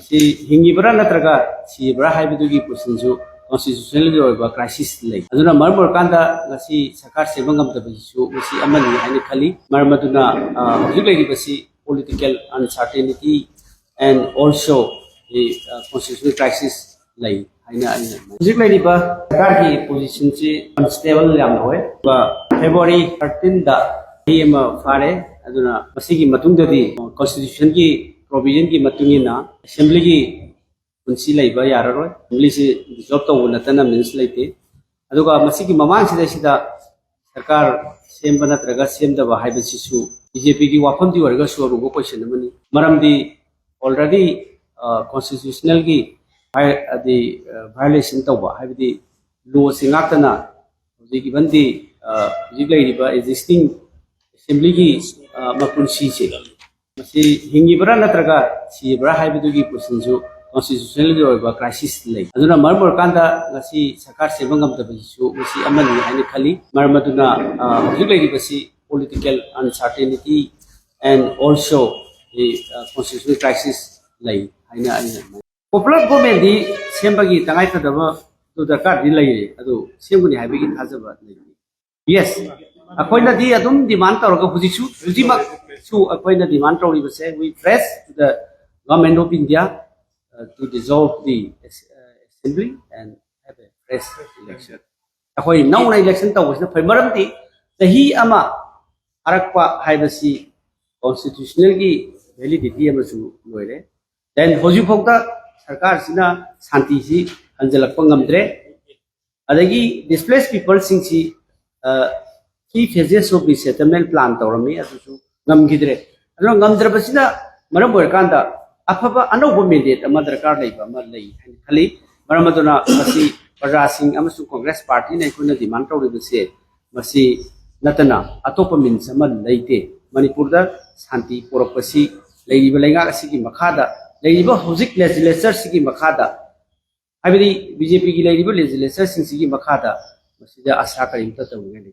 ꯃꯁꯤ ꯍꯤꯡꯉꯤꯕ꯭ꯔꯥ ꯅꯠꯇ꯭ꯔꯒ ꯁꯤꯕ꯭ꯔꯥ ꯍꯥꯏꯕꯗꯨꯒꯤ ꯄꯣꯖꯤꯁꯟꯁꯨ ꯀꯣꯟꯁꯇꯤꯇ꯭ꯌꯨꯁꯅꯦꯜꯒꯤ ꯑꯣꯏꯕ ꯀ꯭ꯔꯥꯏꯁꯤꯁ ꯂꯩ ꯑꯗꯨꯅ ꯃꯔꯝ ꯑꯣꯏꯔꯀꯥꯟꯗ ꯉꯁꯤ ꯁꯔꯀꯥꯔ ꯁꯦꯝꯕ ꯉꯝꯗꯕꯁꯤꯁꯨ ꯃꯁꯤ ꯑꯃꯅꯤ ꯍꯥꯏꯅ ꯈꯜꯂꯤ ꯃꯔꯝ ꯑꯗꯨꯅ ꯍꯧꯖꯤꯛ ꯂꯩꯔꯤꯕꯁꯤ political uncertainty and also the constitutional crisis lay haina aina hujik lai riba sarkar ki position chi unstable yam hoy ba February 13 da ema fare aduna masigi matung da di constitution ki provision ki matungina assembly ki punsi lai ba yararoi assembly se dissolve to natana means laite aduga masigi mamang sida sarkar semba natraga semda ba haibasi su BJP ki wafam di warga su rugo question mani maram di already constitutional ki the violation tawba habidi law singakana hojik bandi hojik lai existing assembly ki mapunsi che masi hingibra natraga sibra habidugi position constitutional ki oiba crisis lay aduna marmor kanda ngasi sarkar sebang gamtabasisu masi amani haini khali marmaduna hojik lai basi political uncertainty and also the constitutional crisis lay haina aina popular government di sembagi tangai kadaba to darkar di lay adu sembuni habigi thajaba lay yes akoina di adum demand tawraga hujisu hujimak su akoina demand tawri base we press to the government of India to dissolve the assembly and have a fresh election akoi now election tawsna phaimaram ti sahi ama arakpa haibasi constitutional ki validity amasu loire then hojik phokta sarkar sina shanti si anjalak pangamdre adagi displaced people sing si key phases of the settlement plan tawrami adu ngamgidre adu ngamdrabasina maram boykanda afaba anobo mandate ama darkar leiba ma lei khali maram aduna masi praja sing amasu congress party nei kuna demand tawribase masi natana atopa means ama leite manipur da shanti poropasi leiba lenga asigi makhada leiba hojik legislature sigi makhada habidi BJP ki leiba legislature sigi makhada masida asa karim ta tawngani